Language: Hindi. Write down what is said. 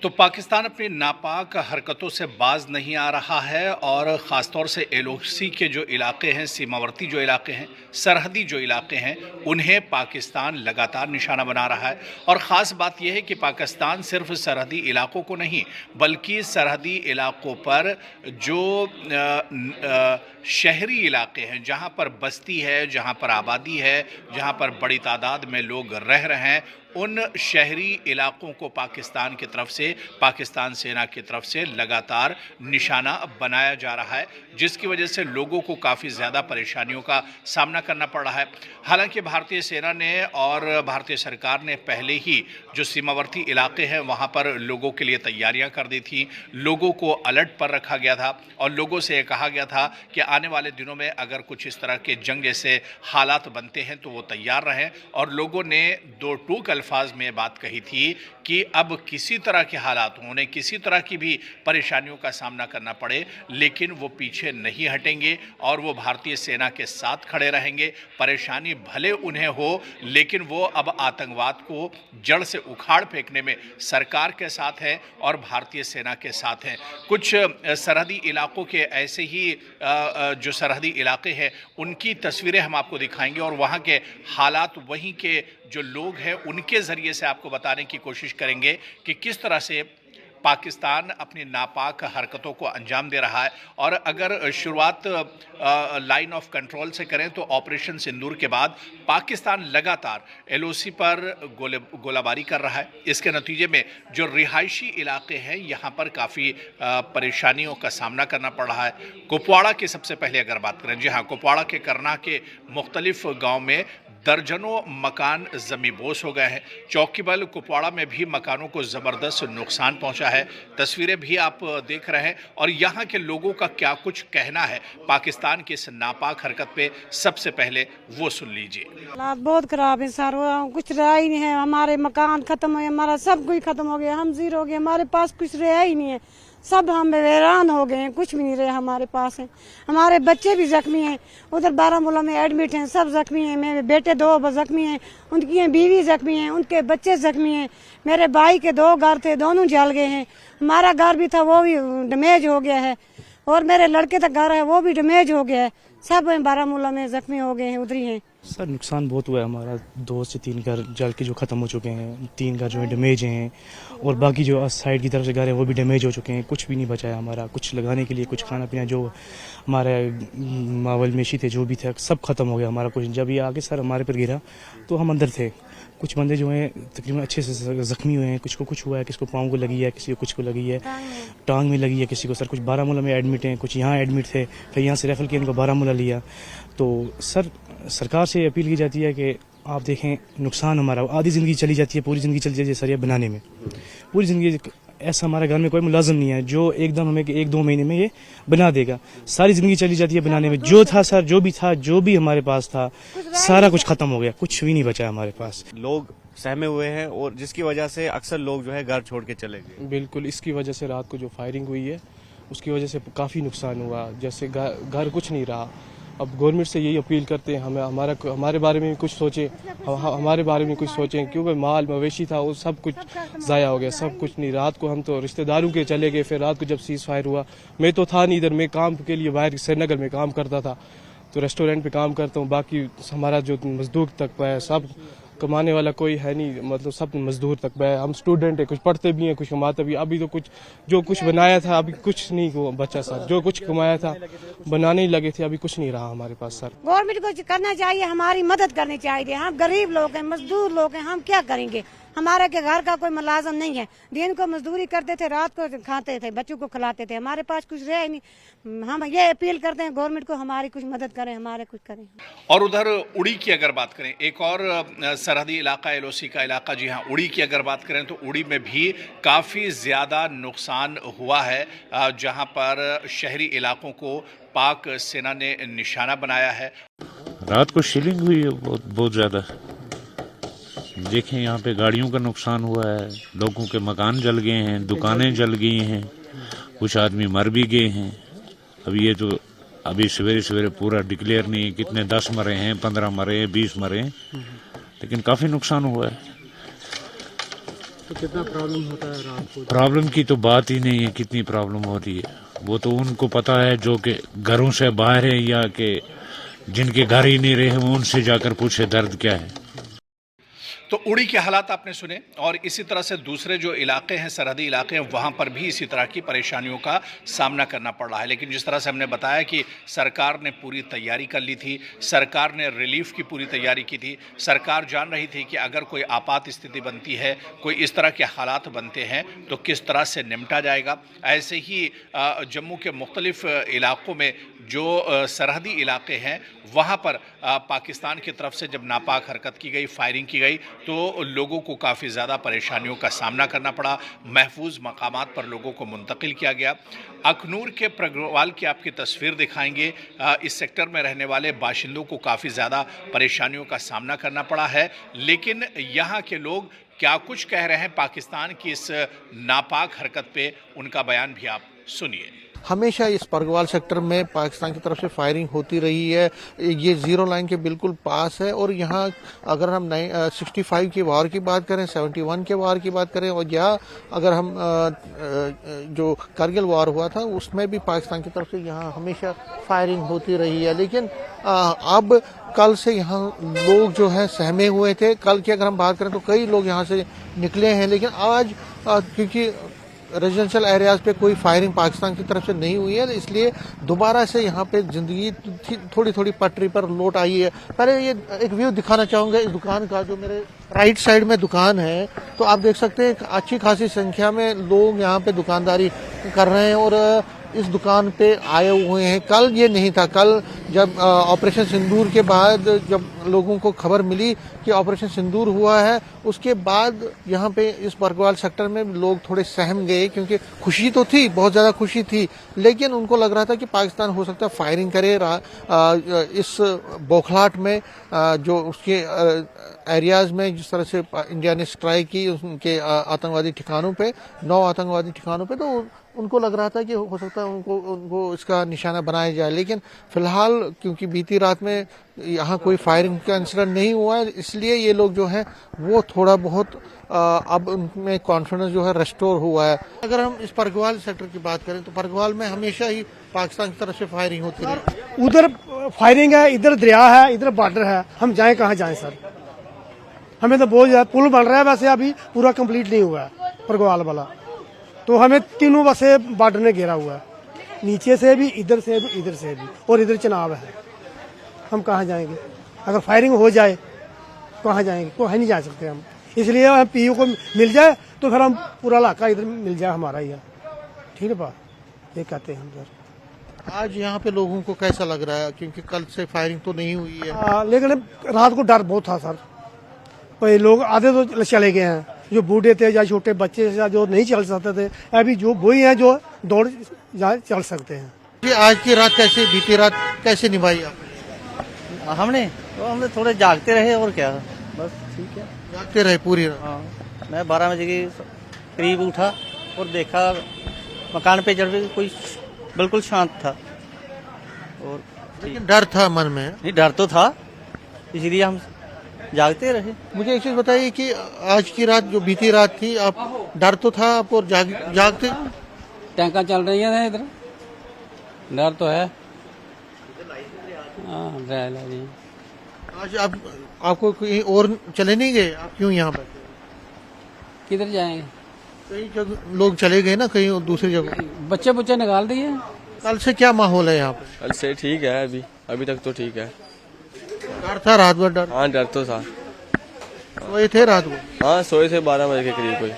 तो पाकिस्तान अपनी नापाक हरकतों से बाज नहीं आ रहा है और ख़ासतौर से एलओसी के जो इलाके हैं, सीमावर्ती जो इलाके हैं, सरहदी जो इलाके हैं, उन्हें पाकिस्तान लगातार निशाना बना रहा है। और ख़ास बात यह है कि पाकिस्तान सिर्फ सरहदी इलाकों को नहीं बल्कि सरहदी इलाकों पर जो शहरी इलाके हैं, जहां पर बस्ती है, जहां पर आबादी है, जहां पर बड़ी तादाद में लोग रह रहे हैं, उन शहरी इलाकों को पाकिस्तान की तरफ से, पाकिस्तान सेना की तरफ से लगातार निशाना बनाया जा रहा है, जिसकी वजह से लोगों को काफ़ी ज़्यादा परेशानियों का सामना करना पड़ रहा है। हालांकि भारतीय सेना ने और भारतीय सरकार ने पहले ही जो सीमावर्ती इलाके हैं वहां पर लोगों के लिए तैयारियां कर दी थी, लोगों को अलर्ट पर रखा गया था और लोगों से कहा गया था कि आने वाले दिनों में अगर कुछ इस तरह के जंग जैसे हालात बनते हैं तो वो तैयार रहें। और लोगों ने दो टूक अल्फाज में बात कही थी कि अब किसी तरह के हालात हों, उन्हें किसी तरह की भी परेशानियों का सामना करना पड़े, लेकिन वो पीछे नहीं हटेंगे और वो भारतीय सेना के साथ खड़े रहेंगे। परेशानी भले उन्हें हो, लेकिन वो अब आतंकवाद को जड़ से उखाड़ फेंकने में सरकार के साथ हैं और भारतीय सेना के साथ हैं। कुछ सरहदी इलाकों के ऐसे ही जो सरहदी इलाके हैं उनकी तस्वीरें हम आपको दिखाएंगे और वहाँ के हालात, वहीं के जो लोग हैं उनके ज़रिए से आपको बताने की कोशिश करेंगे कि किस तरह से पाकिस्तान अपनी नापाक हरकतों को अंजाम दे रहा है। और अगर शुरुआत लाइन ऑफ कंट्रोल से करें तो ऑपरेशन सिंदूर के बाद पाकिस्तान लगातार एलओसी पर गोलाबारी कर रहा है। इसके नतीजे में जो रिहायशी इलाके हैं यहाँ पर काफ़ी परेशानियों का सामना करना पड़ रहा है। कुपवाड़ा की सबसे पहले अगर बात करें, जी हाँ, कुपवाड़ा के करना के मुख्तलिफ गाँव में दर्जनों मकान ज़मींबोस हो गए हैं। चौकीबल कुपवाड़ा में भी मकानों को ज़बरदस्त नुकसान पहुंचा है। तस्वीरें भी आप देख रहे हैं और यहाँ के लोगों का क्या कुछ कहना है पाकिस्तान की इस नापाक हरकत पे, सबसे पहले वो सुन लीजिए। हालात बहुत खराब है सर, कुछ रहा ही नहीं है। हमारे मकान खत्म हो गए, हमारा सब कुछ खत्म हो गया, हम जीरो हो गए, हमारे पास कुछ रहा ही नहीं है। सब हम हैरान हो गए हैं, कुछ भी नहीं रहे हमारे पास है। हमारे बच्चे भी जख्मी हैं, उधर बारामूला में एडमिट हैं, सब जख्मी हैं। मेरे बेटे दो जख्मी हैं, उनकी बीवी जख्मी हैं, उनके बच्चे जख्मी हैं। मेरे भाई के दो घर थे, दोनों जल गए हैं। हमारा घर भी था, वो भी डैमेज हो गया है और मेरे लड़के का घर है, वो भी डैमेज हो गया है। सब बारामूला में जख्मी हो गए हैं, उधर ही हैं। सर नुकसान बहुत हुआ है हमारा, 2 से 3 घर जल के जो ख़त्म हो चुके हैं, 3 घर जो है डैमेज हैं और बाकी जो साइड की तरफ से घर है वो भी डैमेज हो चुके हैं। कुछ भी नहीं बचा है हमारा, कुछ लगाने के लिए, कुछ खाना पीना जो हमारे मावल मेशी थे, जो भी थे, सब खत्म हो गया हमारा कुछ। जब ये आगे सर हमारे पर गिरा तो हम अंदर थे। कुछ बंदे जो हैं तकरीबन अच्छे से जख्मी हुए हैं, कुछ को कुछ हुआ है, किसी को पाँव को लगी है, किसी को कुछ को लगी है, टांग में लगी है किसी को। सर कुछ बारामूला में एडमिट हैं, कुछ यहाँ एडमिट थे, फिर यहाँ से रेफर किया, इनको बारामूला लिया। तो सर सरकार से अपील की जाती है कि आप देखें नुकसान हमारा, आधी ज़िंदगी चली जाती है, पूरी ज़िंदगी चली जाती है सर ये बनाने में। पूरी ज़िंदगी ऐसा हमारे घर में कोई मुलाजिम नहीं है जो एकदम हमें 1-2 महीने में ये बना देगा। सारी ज़िंदगी चली जाती है बनाने में। जो था सर, जो भी था, जो भी हमारे पास था, सारा कुछ ख़त्म हो गया, कुछ भी नहीं बचा हमारे पास। लोग सहमे हुए हैं और जिसकी वजह से अक्सर लोग जो है घर छोड़ के चले गए। बिल्कुल, इसकी वजह से रात को जो फायरिंग हुई है उसकी वजह से काफ़ी नुकसान हुआ। जैसे घर कुछ नहीं रहा। अब गवर्नमेंट से यही अपील करते हैं, हमारे बारे में भी कुछ सोचें, हमारे बारे में कुछ सोचें, क्योंकि माल मवेशी था वो सब कुछ ज़ाया हो गया, सब कुछ नहीं। रात को हम तो रिश्तेदारों के चले गए, फिर रात को जब सीज़ फायर हुआ, मैं तो था नहीं इधर, मैं काम के लिए बाहर श्रीनगर में काम करता था, तो रेस्टोरेंट पे काम करता हूँ। बाकी हमारा जो मजदूर तक है, सब कमाने वाला कोई है नहीं, मतलब सब मजदूर तक है। हम स्टूडेंट है, कुछ पढ़ते भी हैं, कुछ कमाते भी। अभी तो कुछ जो कुछ बनाया था अभी कुछ नहीं बचा सर, जो कुछ कमाया था बनाने ही लगे थे, अभी कुछ नहीं रहा हमारे पास सर। गवर्नमेंट को करना चाहिए, हमारी मदद करनी चाहिए। हम गरीब लोग हैं, मजदूर लोग हैं, हम क्या करेंगे? हमारे के घर का कोई मुलाजिम नहीं है। दिन को मजदूरी करते थे, रात को खाते थे, बच्चों को खिलाते थे। हमारे पास कुछ रहा ही नहीं। हम ये अपील करते हैं गवर्नमेंट को, हमारी कुछ मदद करें, हमारे कुछ करें। और उधर उड़ी की अगर बात करें, एक और सरहदी इलाका एलओसी का इलाका, जी हाँ, उड़ी की अगर बात करें तो उड़ी में भी काफ़ी ज़्यादा नुकसान हुआ है, जहाँ पर शहरी इलाकों को पाक सेना ने निशाना बनाया है। रात को शिलिंग हुई है बहुत ज़्यादा। देखें यहाँ पे गाड़ियों का नुकसान हुआ है, लोगों के मकान जल गए हैं, दुकानें जल गई हैं, कुछ आदमी मर भी गए हैं। अभी ये तो अभी सवेरे सवेरे पूरा डिक्लेयर नहीं है कितने 10 मरे हैं, 15 मरे हैं, 20 मरे हैं, लेकिन काफ़ी नुकसान हुआ है। तो कितना प्रॉब्लम होता है रात को? प्रॉब्लम की तो बात ही नहीं है, कितनी प्रॉब्लम हो रही है वो तो उनको पता है, जो कि घरों से बाहर है या कि जिनके घर ही नहीं रहे, वो उनसे जाकर पूछे दर्द क्या है। तो उड़ी के हालात आपने सुने, और इसी तरह से दूसरे जो इलाके हैं, सरहदी इलाके हैं, वहाँ पर भी इसी तरह की परेशानियों का सामना करना पड़ रहा है। लेकिन जिस तरह से हमने बताया कि सरकार ने पूरी तैयारी कर ली थी, सरकार ने रिलीफ की पूरी तैयारी की थी, सरकार जान रही थी कि अगर कोई आपात स्थिति बनती है, कोई इस तरह के हालात बनते हैं तो किस तरह से निपटा जाएगा। ऐसे ही जम्मू के मुख्तलिफ इलाकों में जो सरहदी इलाके हैं, वहाँ पर पाकिस्तान की तरफ से जब नापाक हरकत की गई, फायरिंग की गई, तो लोगों को काफ़ी ज़्यादा परेशानियों का सामना करना पड़ा। महफूज मकामात पर लोगों को मुंतकिल किया गया। अखनूर के प्रगवाल की आपकी तस्वीर दिखाएंगे। इस सेक्टर में रहने वाले बाशिंदों को काफ़ी ज़्यादा परेशानियों का सामना करना पड़ा है। लेकिन यहाँ के लोग क्या कुछ कह रहे हैं पाकिस्तान की इस नापाक हरकत पे, उनका बयान भी आप सुनिए। हमेशा इस परगवाल सेक्टर में पाकिस्तान की तरफ से फायरिंग होती रही है। ये जीरो लाइन के बिल्कुल पास है, और यहाँ अगर हम 65 के वार की बात करें, 71 के वार की बात करें, और या अगर हम जो कारगिल वार हुआ था उसमें भी पाकिस्तान की तरफ से यहाँ हमेशा फायरिंग होती रही है। लेकिन अब कल से यहाँ लोग जो है सहमे हुए थे। कल की अगर हम बात करें तो कई लोग यहाँ से निकले हैं, लेकिन आज क्योंकि रेजिडेंशियल एरियाज पे कोई फायरिंग पाकिस्तान की तरफ से नहीं हुई है, इसलिए दोबारा से यहाँ पे जिंदगी थोड़ी थोड़ी पटरी पर लौट आई है। पहले ये एक व्यू दिखाना चाहूँगा इस दुकान का, जो मेरे राइट साइड में दुकान है। तो आप देख सकते हैं अच्छी खासी संख्या में लोग यहाँ पे दुकानदारी कर रहे हैं और इस दुकान पे आए हुए हैं। कल ये नहीं था। कल जब ऑपरेशन सिंदूर के बाद जब लोगों को खबर मिली कि ऑपरेशन सिंदूर हुआ है, उसके बाद यहाँ पे इस बरगवाल सेक्टर में लोग थोड़े सहम गए, क्योंकि खुशी तो थी, बहुत ज़्यादा खुशी थी, लेकिन उनको लग रहा था कि पाकिस्तान हो सकता है फायरिंग करे इस बौखलाहट में, जो उसके एरियाज में जिस तरह से इंडिया ने स्ट्राइक की उनके आतंकवादी ठिकानों पे, 9 आतंकवादी ठिकानों पे, तो उनको लग रहा था कि हो सकता है उनको इसका निशाना बनाया जाए। लेकिन फिलहाल क्योंकि बीती रात में यहाँ कोई फायरिंग का इंसिडेंट नहीं हुआ है, इसलिए ये लोग जो है वो थोड़ा बहुत अब उनमें कॉन्फिडेंस जो है रेस्टोर हुआ है। अगर हम इस परगवाल सेक्टर की बात करें तो परगवाल में हमेशा ही पाकिस्तान की तरफ से फायरिंग होती है। उधर फायरिंग है, इधर दरिया है, इधर बॉर्डर है, हम जाएं कहाँ जाएं सर? हमें तो बहुत ज्यादा पुल बन रहा है, वैसे अभी पूरा कंप्लीट नहीं हुआ है परगवाल वाला, तो हमें तीनों बसे बॉर्डर ने घेरा हुआ है, नीचे से भी, इधर से भी, इधर से भी, और इधर चनाव है। हम कहाँ जाएंगे? अगर फायरिंग हो जाए कहाँ जाएंगे? कहीं नहीं जा सकते हम। इसलिए हम पीयू को मिल जाए तो फिर हम पूरा इलाका इधर मिल जाए हमारा ही है। ठीक है बात, ये कहते हैं हम सर। आज यहाँ पे लोगों को कैसा लग रहा है, क्योंकि कल से फायरिंग तो नहीं हुई है? लेकिन रात को डर बहुत था सर। कोई लोग आधे तो चले गए हैं, जो बूढ़े थे या छोटे बच्चे जो नहीं चल सकते थे, अभी जो वही हैं जो दौड़ चल सकते हैं। आज की रात कैसे, बीती रात कैसे निभाई आप? हमने थोड़े जागते रहे, और क्या, बस ठीक है, जागते रहे पूरी रात? हाँ, मैं 12 बजे के करीब उठा और देखा मकान पे जब कोई बिल्कुल शांत था, और लेकिन डर था मन में? नहीं, डर तो था, इसलिए हम जागते रहे। मुझे एक चीज बताइए कि आज की रात जो बीती रात थी, आप डर तो था आप, और जागते? टैंका चल रही है इधर, डर तो है। आज आपको कहीं और चले नहीं गए? आप क्यों यहाँ पर? किधर जाएंगे? कई जगह लोग चले गए ना, कहीं दूसरी जगह। बच्चे निकाल दिए। कल से क्या माहौल है यहाँ पे? कल से ठीक है, अभी तक तो ठीक है। डर था रात भर? डर? हाँ, डर तो था। सोए थे रात को? हाँ, सोए थे 12 बजे के करीब कोई।